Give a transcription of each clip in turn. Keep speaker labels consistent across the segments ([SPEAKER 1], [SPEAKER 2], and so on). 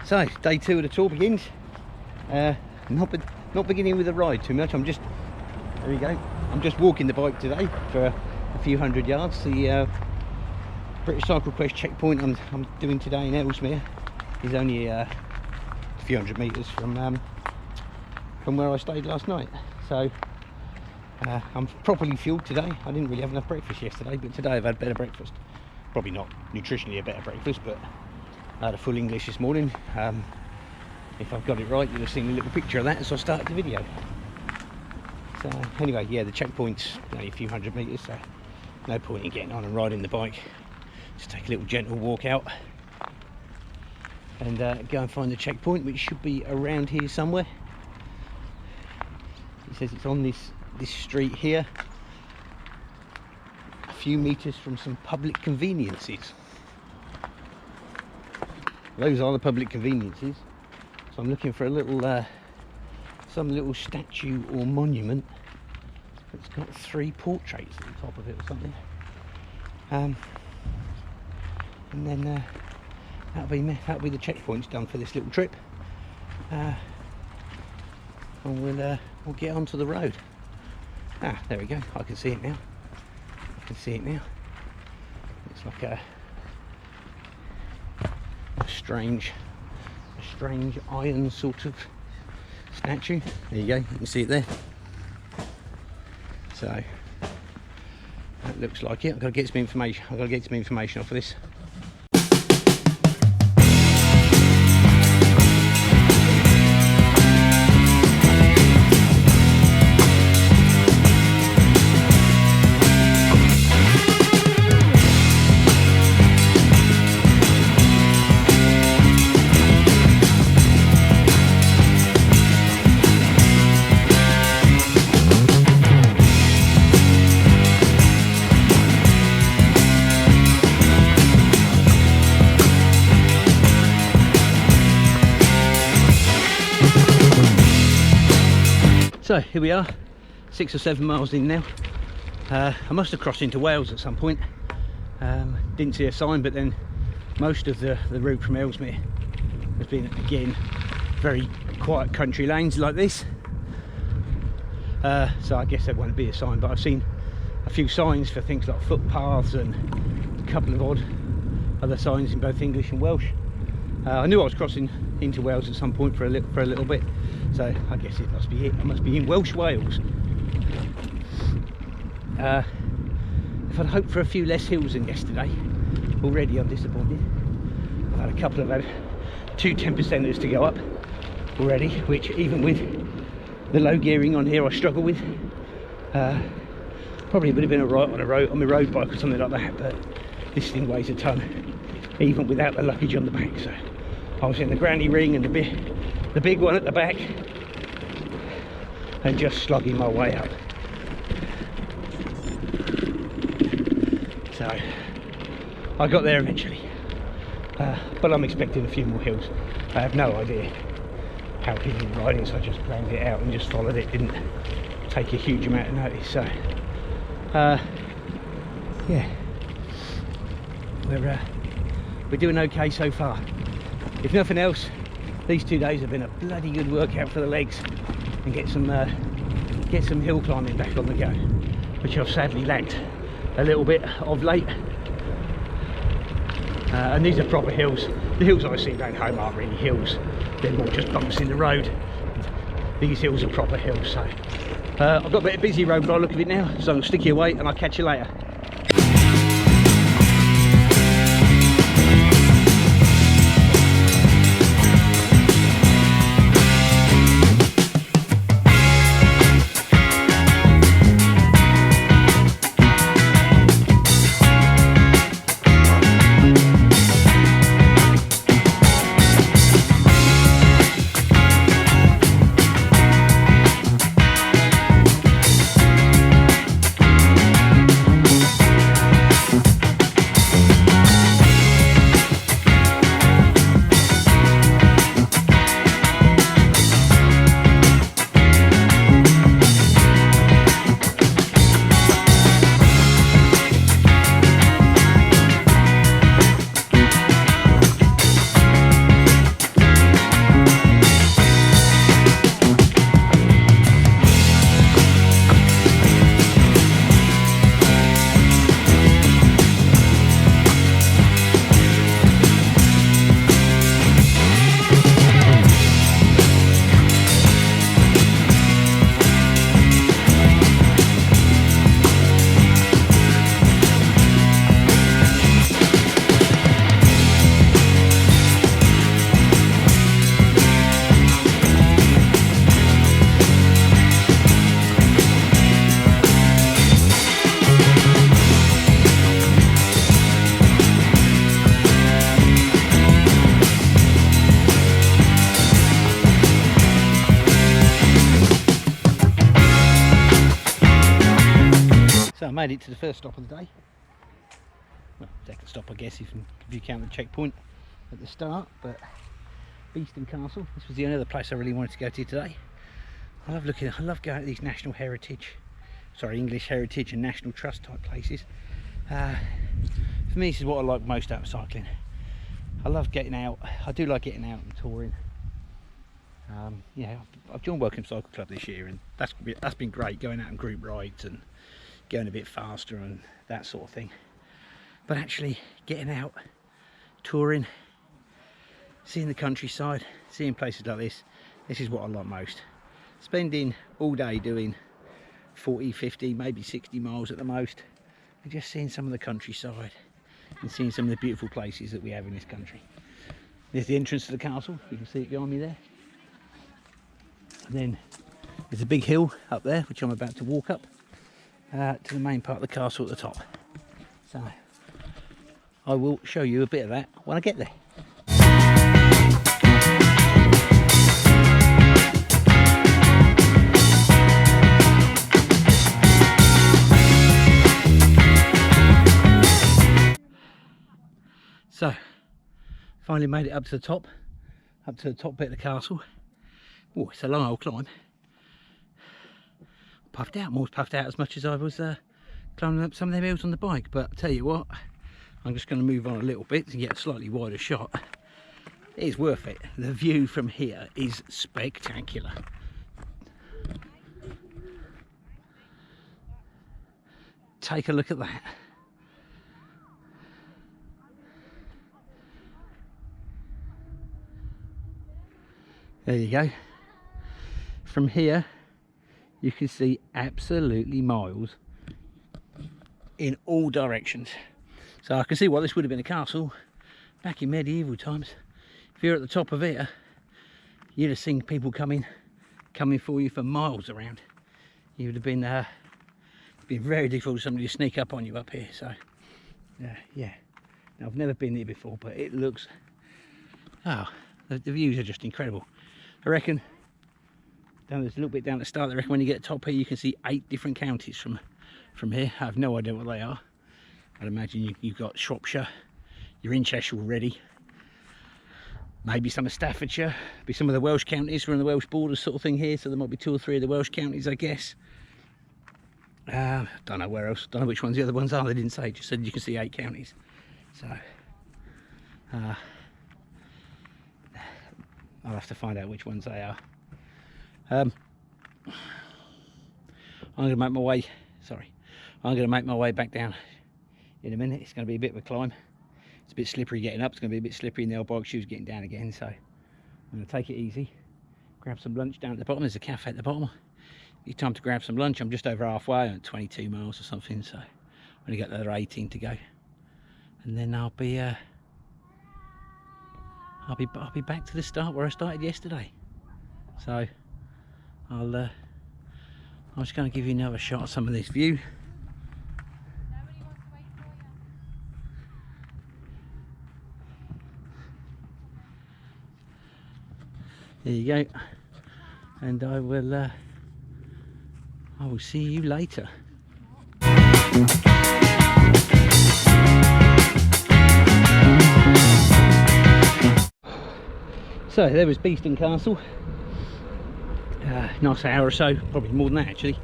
[SPEAKER 1] So day 2 of the tour begins. Not beginning with a ride too much. There we go. I'm just walking the bike today for a few hundred yards. The British Cycle Quest checkpoint I'm doing today in Ellesmere is only a few hundred metres from where I stayed last night. So I'm properly fueled today. I didn't really have enough breakfast yesterday, but today I've had better breakfast. Probably not nutritionally a better breakfast, but I had a full English this morning. If I've got it right, you'll have seen a little picture of that as I started the video. So anyway, yeah, the checkpoint's only a few hundred metres, so no point in getting on and riding the bike. Just take a little gentle walk out and go and find the checkpoint, which should be around here somewhere. It says it's on this street here, a few metres from some public conveniences. Those are the public conveniences. So I'm looking for a little some little statue or monument that's got 3 portraits at the top of it or something. And then that'll be the checkpoints done for this little trip. And we'll get onto the road. Ah, there we go. I can see it now. It's like a strange iron sort of statue. There you go. You can see it there. So that looks like it. I've got to get some information. Off of this. So here we are, 6 or 7 miles in now. I must have crossed into Wales at some point. Didn't see a sign, but then most of the route from Ellesmere has been, again, very quiet country lanes like this. So I guess there won't be a sign, but I've seen a few signs for things like footpaths and a couple of odd other signs in both English and Welsh. I knew I was crossing into Wales at some point for a little bit, so I guess it must be it. I must be in Welsh Wales. If I'd hoped for a few less hills than yesterday, already I'm disappointed. I've had 2 10%ers to go up already, which even with the low gearing on here I struggle with. Probably would have been alright on my road bike or something like that, but this thing weighs a ton, even without the luggage on the back. So I was in the granny ring and the big one at the back, and just slogging my way up. So I got there eventually, but I'm expecting a few more hills. I have no idea how hilly the riding, so I just planned it out and just followed it. Didn't take a huge amount of notice. So yeah, we're doing okay so far. If nothing else, these 2 days have been a bloody good workout for the legs, and get some hill climbing back on the go, which I've sadly lacked a little bit of late. And these are proper hills. The hills I see going home aren't really hills, they're more just bumps in the road. These hills are proper hills. So I've got a bit of busy road by the look of it now, so I'll stick you away and I'll catch you later. made it to the first stop of the day. Well, second stop I guess if you count the checkpoint at the start, but Beeston Castle. This was the only other place I really wanted to go to today. I love going to these national heritage, English heritage and national trust type places. For me, this is what I like most out of cycling. I love getting out. I do like getting out and touring. Yeah, I've joined Welcome Cycle Club this year, and that's been great, going out on group rides and going a bit faster and that sort of thing. But actually getting out, touring, seeing the countryside, seeing places like this is what I like most. Spending all day doing 40, 50, maybe 60 miles at the most, and just seeing some of the countryside and seeing some of the beautiful places that we have in this country. There's the entrance to the castle, you can see it behind me there. And then there's a big hill up there which I'm about to walk up to the main part of the castle at the top. So I will show you a bit of that when I get there. So finally made it up to the top bit of the castle. Oh, it's a long old climb. Puffed out, almost puffed out as much as I was climbing up some of them hills on the bike, but I'll tell you what, I'm just going to move on a little bit to get a slightly wider shot. It is worth it. The view from here is spectacular. Take a look at that. There you go. From here you can see absolutely miles in all directions. So I can see why this would have been a castle back in medieval times. If you're at the top of here, you'd have seen people coming for you for miles around. You would have been very difficult for somebody to sneak up on you up here. So yeah, now I've never been here before, but it looks, the views are just incredible. I reckon there's a little bit down at the start. I reckon when you get to the top here you can see 8 different counties from here. I have no idea what they are. I'd imagine you've got Shropshire, you're in Cheshire already, maybe some of Staffordshire, be some of the Welsh counties. We're on the Welsh borders sort of thing here, so there might be 2 or 3 of the Welsh counties, I guess. Don't know where else, don't know which ones the other ones are. They didn't say, just said you can see 8 counties. So I'll have to find out which ones they are. I'm going to make my way, I'm going to make my way back down in a minute. It's going to be a bit of a climb. It's a bit slippery getting up. It's going to be a bit slippery in the old bike shoes getting down again. So I'm going to take it easy, grab some lunch down at the bottom. There's a cafe at the bottom. It's time to grab some lunch. I'm just over halfway, I'm at 22 miles or something. So I've only got another 18 to go. And then I'll be back to the start where I started yesterday. So I'm just going to give you another shot of some of this view. There you go, and I will see you later. So there was Beeston Castle. Nice hour or so, probably more than that actually.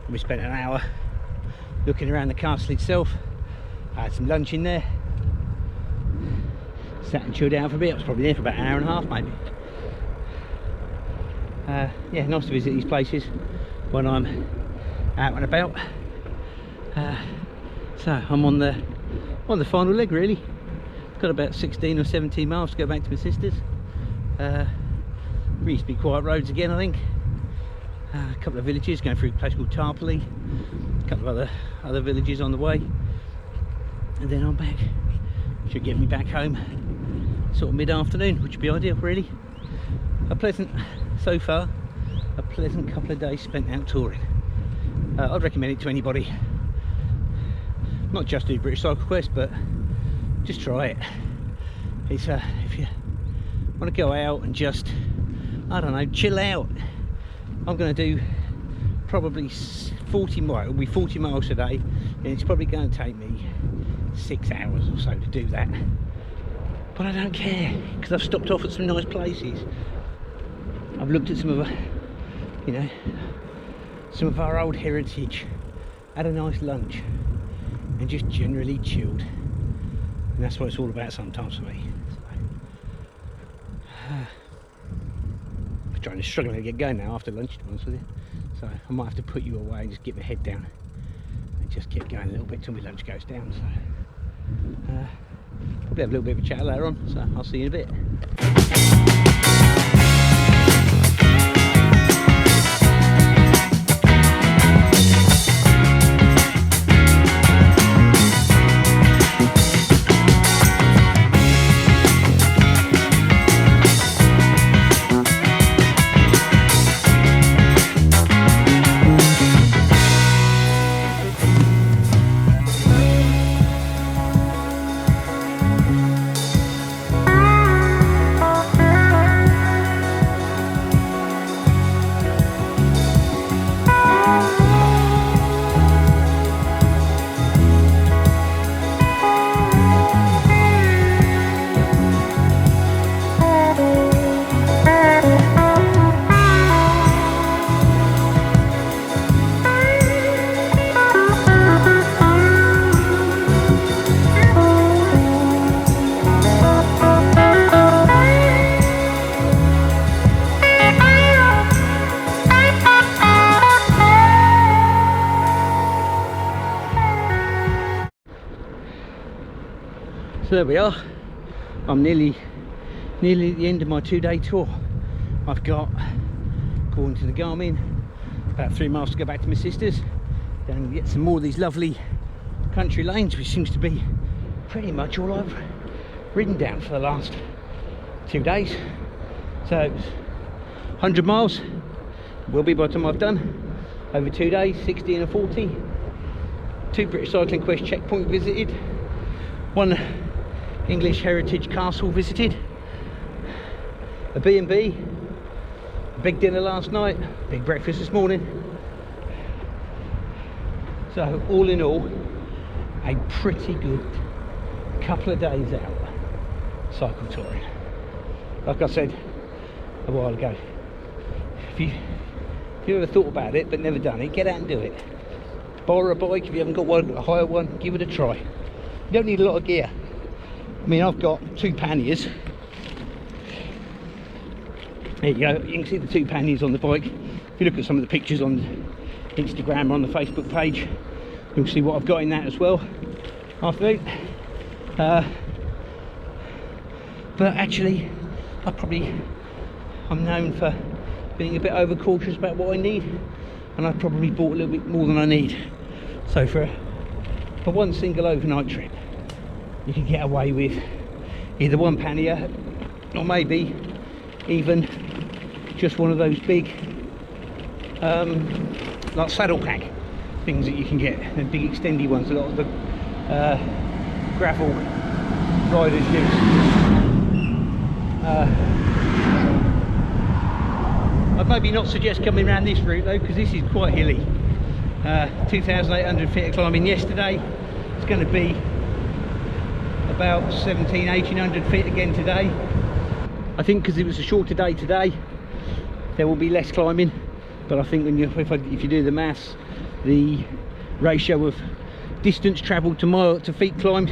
[SPEAKER 1] We spent an hour looking around the castle itself. I had some lunch in there, sat and chilled out for a bit. I was probably there for about an hour and a half maybe. Yeah, nice to visit these places when I'm out and about. So I'm on the final leg really. Got about 16 or 17 miles to go back to my sister's. Reasonably quiet roads again, I think. A couple of villages, going through a place called Tarpley, a couple of other villages on the way, and then I'm back. Should get me back home sort of mid-afternoon, which would be ideal really. So far a pleasant couple of days spent out touring. I'd recommend it to anybody, not just do British Cycle Quest, but just try it. It's if you want to go out and just, I don't know, chill out. I'm going to do probably 40 miles, it'll be 40 miles a day. and it's probably going to take me 6 hours or so to do that, but I don't care, because I've stopped off at some nice places. I've looked at some of you know, some of our old heritage, had a nice lunch, and just generally chilled. And that's what it's all about sometimes for me. I'm struggling to get going now after lunch, to be honest with you. So I might have to put you away and just get my head down and just keep going a little bit till my lunch goes down. So probably have a little bit of a chat later on. So I'll see you in a bit. So there we are. I'm nearly at the end of my 2-day tour. I've got, according to the Garmin, about 3 miles to go back to my sister's. Then and get some more of these lovely country lanes, which seems to be pretty much all I've ridden down for the last 2 days. So it's 100 miles will be by the time I've done, over 2 days, 60 and a 40. 2 British Cycling Quest checkpoint visited, 1 English heritage castle visited, a B&B, a big dinner last night, big breakfast this morning. So all in all, a pretty good couple of days out cycle touring. Like I said a while ago, if you ever thought about it but never done it, get out and do it. Borrow a bike if you haven't got one, hire one, give it a try. You don't need a lot of gear. I mean, I've got 2 panniers. There you go, you can see the 2 panniers on the bike. If you look at some of the pictures on Instagram or on the Facebook page, you'll see what I've got in that as well. Afternoon. But actually, I'm known for being a bit overcautious about what I need, and I've probably bought a little bit more than I need. So for one single overnight trip, you can get away with either 1 pannier, or maybe even just one of those big like saddle pack things that you can get, the big extendy ones a lot of the gravel riders use. I'd maybe not suggest coming around this route though, because this is quite hilly. 2,800 feet of climbing yesterday. It's going to be about 1,800 feet again today. I think because it was a shorter day today, there will be less climbing, but I think when if you do the maths, the ratio of distance travelled to feet climbed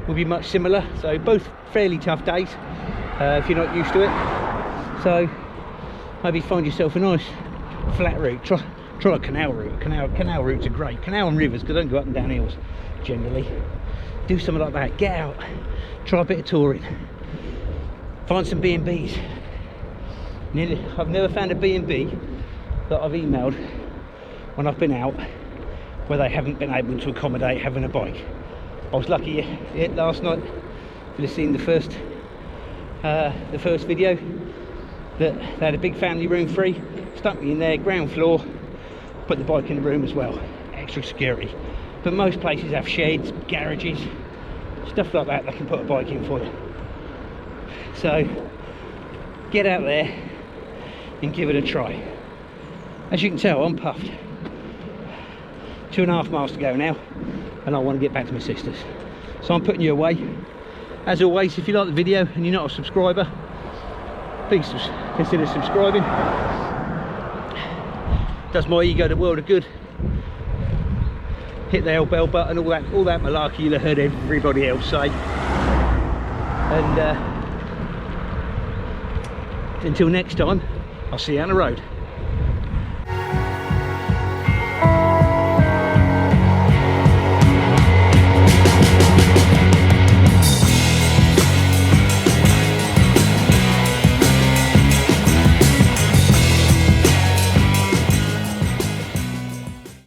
[SPEAKER 1] will be much similar. So both fairly tough days if you're not used to it. So maybe find yourself a nice flat route. Try a canal route. Canal routes are great. Canal and rivers, because they don't go up and down hills generally. Do something like that. Get out. Try a bit of touring. Find some B&Bs. I've never found a B&B that I've emailed when I've been out where they haven't been able to accommodate having a bike. I was lucky last night. You'll have seen the first video that they had a big family room free. Stuck me in there, ground floor. Put the bike in the room as well. Extra security. But most places have sheds, garages, stuff like that. They can put a bike in for you. So get out there and give it a try. As you can tell, I'm puffed. 2.5 miles to go now. and I want to get back to my sisters. So I'm putting you away. As always, if you like the video and you're not a subscriber, please consider subscribing. Does my ego the world of good. Hit the bell button, all that malarkey you'll have heard everybody else say. And until next time, I'll see you on the road.